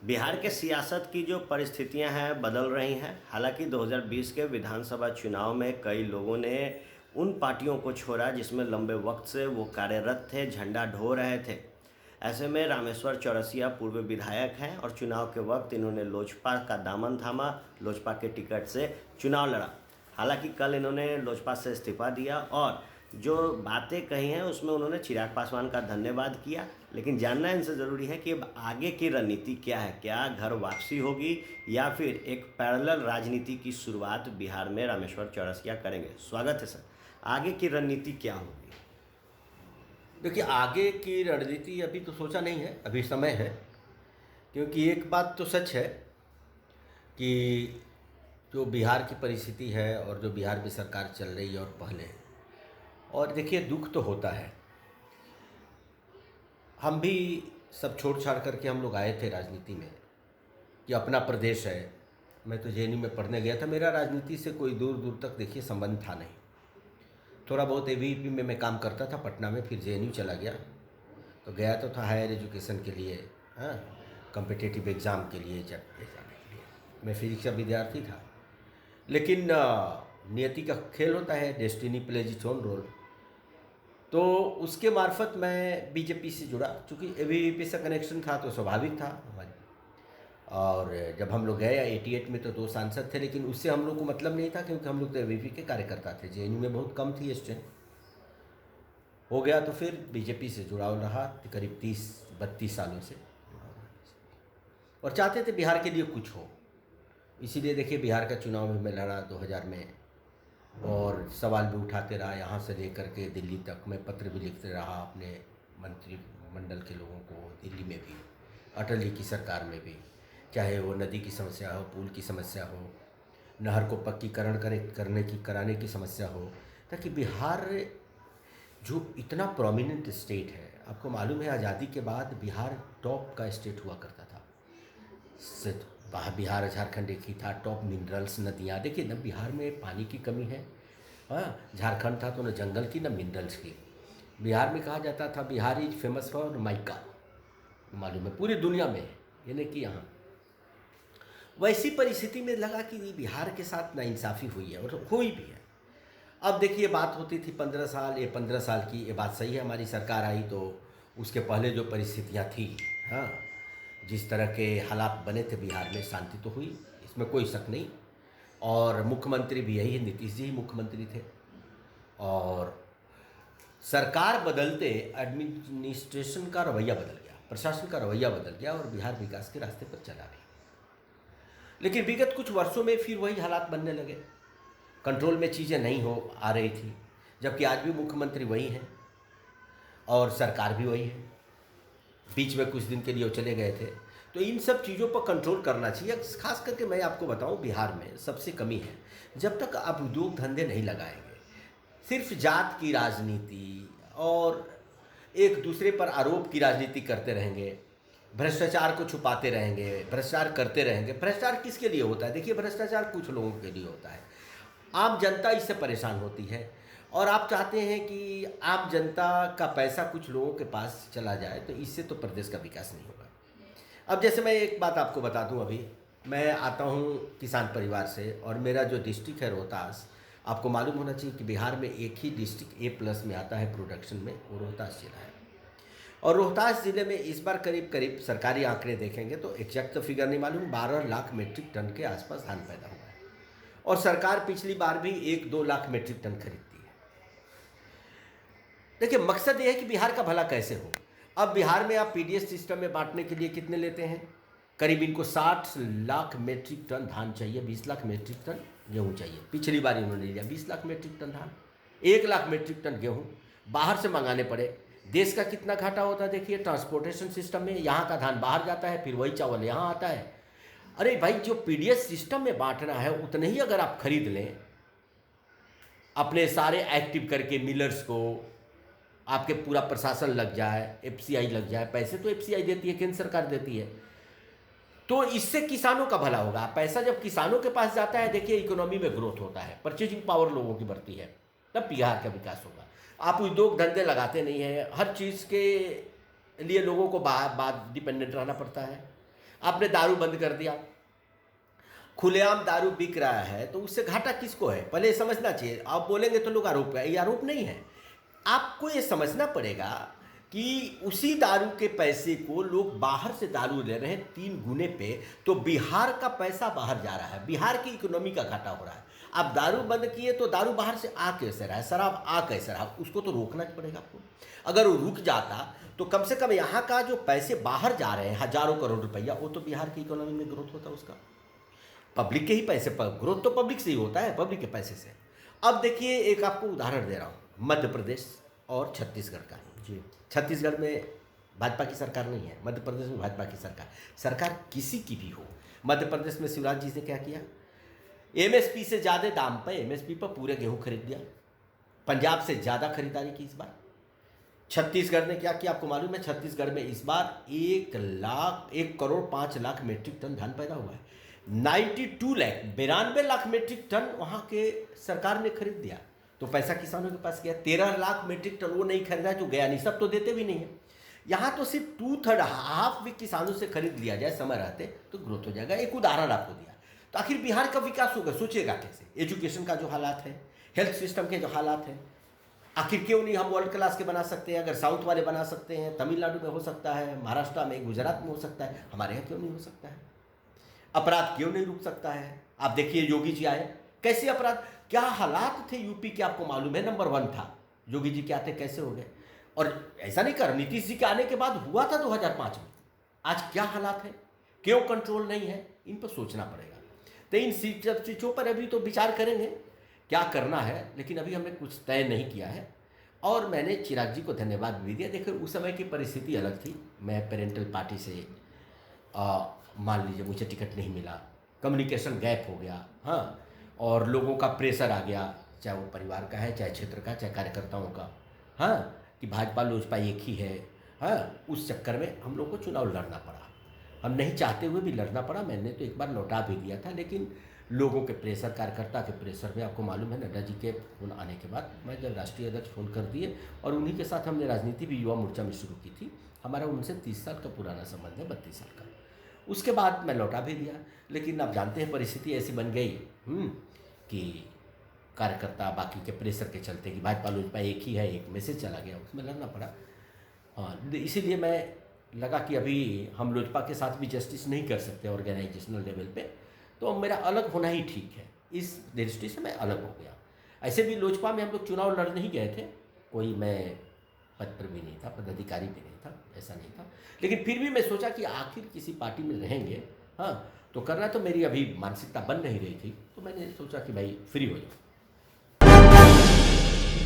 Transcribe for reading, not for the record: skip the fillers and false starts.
बिहार के सियासत की जो परिस्थितियां हैं बदल रही हैं। हालांकि 2020 के विधानसभा चुनाव में कई लोगों ने उन पार्टियों को छोड़ा जिसमें लंबे वक्त से वो कार्यरत थे, झंडा ढो रहे थे। ऐसे में रामेश्वर चौरसिया पूर्व विधायक हैं और चुनाव के वक्त इन्होंने लोजपा का दामन थामा, लोजपा के टिकट से चुनाव लड़ा। हालांकि कल इन्होंने लोजपा से इस्तीफा दिया और जो बातें कही हैं उसमें उन्होंने चिराग पासवान का धन्यवाद किया। लेकिन जानना इनसे ज़रूरी है कि अब आगे की रणनीति क्या है, क्या घर वापसी होगी या फिर एक पैरेलल राजनीति की शुरुआत बिहार में रामेश्वर चौरसिया करेंगे। स्वागत है सर। आगे की रणनीति क्या होगी? देखिए, आगे की रणनीति अभी तो सोचा नहीं है, अभी समय है। क्योंकि एक बात तो सच है कि जो बिहार की परिस्थिति है और जो बिहार में सरकार चल रही है और पहले, और देखिए दुख तो होता है। हम भी सब छोड़ छाड़ करके हम लोग आए थे राजनीति में कि अपना प्रदेश है। मैं तो जेएनयू में पढ़ने गया था, मेरा राजनीति से कोई दूर दूर तक देखिए संबंध था नहीं। थोड़ा बहुत एबीवीपी में मैं काम करता था पटना में, फिर जेएनयू चला गया। तो गया तो था हायर एजुकेशन के लिए, हाँ, कॉम्पिटिटिव एग्ज़ाम के लिए, जब जाने के लिए। मैं फिजिक्स का विद्यार्थी था, लेकिन नियति का खेल होता है, destiny plays its own role. तो उसके मार्फत मैं बीजेपी से जुड़ा, चूँकि एबीवीपी से कनेक्शन था तो स्वाभाविक था हमारी। और जब हम लोग गए 88 में तो 2 सांसद थे, लेकिन उससे हम लोग को मतलब नहीं था क्योंकि हम लोग तो एबीवीपी के कार्यकर्ता थे। जेएनयू में बहुत कम थी स्ट्रेंथ। हो गया तो फिर बीजेपी से जुड़ाव रहा करीब 30-32 सालों से, और चाहते थे बिहार के लिए कुछ हो। इसीलिए देखिए बिहार का चुनाव में मैं लड़ा 2000 में, और सवाल भी उठाते रहा यहाँ से लेकर के दिल्ली तक। मैं पत्र भी लिखते रहा अपने मंत्रिमंडल के लोगों को, दिल्ली में भी, अटल जी की सरकार में भी, चाहे वो नदी की समस्या हो, पुल की समस्या हो, नहर को पक्कीकरण कराने की समस्या हो, ताकि बिहार जो इतना प्रोमिनेंट स्टेट है, आपको मालूम है आज़ादी के बाद बिहार टॉप का स्टेट हुआ करता था। बिहार झारखंड एक ही था, टॉप मिनरल्स, नदियाँ। देखिए न बिहार में पानी की कमी है, हाँ, झारखंड था तो न जंगल की न मिनरल्स की। बिहार में कहा जाता था Bihar is famous for mica, मालूम है पूरी दुनिया में, यानी कि यहाँ। वैसी परिस्थिति में लगा कि बिहार के साथ नाइंसाफ़ी हुई है, और हुई भी है। अब देखिए बात होती थी 15 साल, ये 15 साल की, ये बात सही है। हमारी सरकार आई तो उसके पहले जो परिस्थितियाँ थी, हाँ, जिस तरह के हालात बने थे बिहार में, शांति तो हुई, इसमें कोई शक नहीं। और मुख्यमंत्री भी यही है, नीतीश जी ही मुख्यमंत्री थे। और सरकार बदलते एडमिनिस्ट्रेशन का रवैया बदल गया, प्रशासन का रवैया बदल गया, और बिहार विकास के रास्ते पर चला भी। लेकिन विगत कुछ वर्षों में फिर वही हालात बनने लगे, कंट्रोल में चीज़ें नहीं हो आ रही थी, जबकि आज भी मुख्यमंत्री वही हैं और सरकार भी वही है। बीच में कुछ दिन के लिए वो चले गए थे। तो इन सब चीज़ों पर कंट्रोल करना चाहिए। खास करके मैं आपको बताऊं, बिहार में सबसे कमी है, जब तक आप उद्योग धंधे नहीं लगाएंगे, सिर्फ जात की राजनीति और एक दूसरे पर आरोप की राजनीति करते रहेंगे, भ्रष्टाचार को छुपाते रहेंगे, भ्रष्टाचार करते रहेंगे। भ्रष्टाचार किसके लिए होता है? देखिए, भ्रष्टाचार कुछ लोगों के लिए होता है, आम जनता इससे परेशान होती है, और आप चाहते हैं कि आम जनता का पैसा कुछ लोगों के पास चला जाए, तो इससे तो प्रदेश का विकास नहीं होगा। अब जैसे मैं एक बात आपको बता दूं, अभी मैं आता हूं किसान परिवार से, और मेरा जो डिस्ट्रिक्ट है रोहतास, आपको मालूम होना चाहिए कि बिहार में एक ही डिस्ट्रिक्ट A+ में आता है प्रोडक्शन में, वो रोहतास जिला है। और रोहतास ज़िले में इस बार करीब करीब सरकारी आंकड़े देखेंगे तो एग्जैक्ट तो फिगर नहीं मालूम, 12 लाख मीट्रिक टन के आसपास धान पैदा हुआ है, और सरकार पिछली बार भी 1-2 लाख मीट्रिक टन खरीदती है। देखिए, मकसद ये है कि बिहार का भला कैसे हो। अब बिहार में आप पीडीएस सिस्टम में बांटने के लिए कितने लेते हैं? करीब इनको 60 लाख मीट्रिक टन धान चाहिए, 20 लाख मीट्रिक टन गेहूं चाहिए। पिछली बार इन्होंने लिया 20 लाख मीट्रिक टन धान, 1 लाख मीट्रिक टन गेहूं बाहर से मंगाने पड़े। देश का कितना घाटा होता है देखिए, ट्रांसपोर्टेशन सिस्टम में। यहाँ का धान बाहर जाता है, फिर वही चावल यहाँ आता है। अरे भाई, जो पीडीएस सिस्टम में बांटना है उतने ही अगर आप खरीद लें, अपने सारे एक्टिव करके मिलर्स को, आपके पूरा प्रशासन लग जाए, एफसीआई लग जाए, पैसे तो एफसीआई देती है, केंद्र सरकार देती है, तो इससे किसानों का भला होगा। पैसा जब किसानों के पास जाता है, देखिए इकोनॉमी में ग्रोथ होता है, परचेजिंग पावर लोगों की बढ़ती है, तब बिहार का विकास होगा। आप उद्योग धंधे लगाते नहीं हैं, हर चीज़ के लिए लोगों को बाद डिपेंडेंट रहना पड़ता है। आपने दारू बंद कर दिया, खुलेआम दारू बिक रहा है, तो उससे घाटा किसको है? पहले ये समझना चाहिए। आप बोलेंगे तो लोग आरोप है, ये आरोप नहीं है। आपको ये समझना पड़ेगा कि उसी दारू के पैसे को लोग बाहर से दारू ले रहे हैं 3 गुने पे, तो बिहार का पैसा बाहर जा रहा है, बिहार की इकोनॉमी का घाटा हो रहा है। आप दारू बंद किए तो दारू बाहर से आ कैसे रहा है, शराब आ कैसे रहा, उसको तो रोकना पड़ेगा आपको। अगर वो रुक जाता तो कम से कम यहाँ का जो पैसे बाहर जा रहे हैं हजारों करोड़ रुपया, वो तो बिहार की इकोनॉमी में ग्रोथ होता उसका। पब्लिक के ही पैसे पर ग्रोथ तो पब्लिक से ही होता है, पब्लिक के पैसे से। अब देखिए एक आपको उदाहरण दे रहा हूँ, मध्य प्रदेश और छत्तीसगढ़ का। जी। छत्तीसगढ़ में भाजपा की सरकार नहीं है, मध्य प्रदेश में भाजपा की सरकार किसी की भी हो। मध्य प्रदेश में शिवराज जी ने क्या किया, एमएसपी से ज़्यादा दाम पर, एमएसपी पर पूरे गेहूं खरीद लिया, पंजाब से ज़्यादा खरीदारी की इस बार। छत्तीसगढ़ ने क्या किया आपको मालूम है? छत्तीसगढ़ में इस बार 1,05,00,000 मीट्रिक टन धान पैदा हुआ है। 92 लाख 92 लाख मीट्रिक टन वहाँ के सरकार ने खरीद दिया। तो पैसा किसानों के पास गया। 13 लाख मीट्रिक टन वो नहीं खरीदा जो गया नहीं, सब तो देते भी नहीं है। यहाँ तो सिर्फ 2/3 हाफ भी किसानों से खरीद लिया जाए समय रहते तो ग्रोथ हो जाएगा। एक उदाहरण आपको दिया। तो आखिर बिहार का विकास होगा, सोचिएगा कैसे? एजुकेशन का जो हालात है, हेल्थ सिस्टम के जो हालात हैं, आखिर क्यों नहीं हम वर्ल्ड क्लास के बना सकते हैं? अगर साउथ वाले बना सकते हैं, तमिलनाडु में हो सकता है, महाराष्ट्र में, गुजरात में हो सकता है, हमारे यहाँ क्यों नहीं हो सकता है? अपराध क्यों नहीं रुक सकता है? आप देखिए योगी जी आए, कैसे अपराध, क्या हालात थे यूपी के आपको मालूम है? नंबर 1 था योगी जी के आते, कैसे हो गए? और ऐसा नहीं कर, नीतीश जी के आने के बाद हुआ था 2005 में, आज क्या हालात है, क्यों कंट्रोल नहीं है? इन पर सोचना पड़ेगा। तो इन चीज़ों पर अभी तो विचार करेंगे क्या करना है, लेकिन अभी हमने कुछ तय नहीं किया है। और मैंने चिराग जी को धन्यवाद भी दिया। देखिए उस समय की परिस्थिति अलग थी, मैं पेरेंटल पार्टी से मान लीजिए मुझे टिकट नहीं मिला, कम्युनिकेशन गैप हो गया, हाँ, और लोगों का प्रेशर आ गया, चाहे वो परिवार का है, चाहे क्षेत्र का, चाहे कार्यकर्ताओं का, हाँ, कि भाजपा लोजपा एक ही है, हाँ, उस चक्कर में हम लोग को चुनाव लड़ना पड़ा। हम नहीं चाहते हुए भी लड़ना पड़ा। मैंने तो एक बार लौटा भी दिया था, लेकिन लोगों के प्रेशर, कार्यकर्ता के प्रेशर में, आपको मालूम है नड्डा जी के फोन आने के बाद मैं जब राष्ट्रीय अध्यक्ष फोन कर दिए, और उन्हीं के साथ हमने राजनीति भी युवा मोर्चा में शुरू की थी। हमारा उनसे 30 साल का पुराना संबंध है, 32 साल का। उसके बाद मैं लौटा भी दिया, लेकिन आप जानते हैं परिस्थिति ऐसी बन गई कि कार्यकर्ता बाकी के प्रेशर के चलते कि भाजपा लोजपा एक ही है, एक मैसेज चला गया, उसमें लड़ना पड़ा। हाँ, इसीलिए मैं लगा कि अभी हम लोजपा के साथ भी जस्टिस नहीं कर सकते ऑर्गेनाइजेशनल लेवल पे, तो मेरा अलग होना ही ठीक है। इस दृष्टि से मैं अलग हो गया। ऐसे भी लोजपा में हम लोग चुनाव लड़ नहीं गए थे, कोई मैं पद पर भी नहीं था, पदाधिकारी भी नहीं था, ऐसा नहीं था, लेकिन फिर भी मैं सोचा कि आखिर किसी पार्टी में रहेंगे, हाँ, तो करना तो मेरी अभी मानसिकता बन नहीं रही थी, तो मैंने सोचा कि भाई फ्री हो जाओ।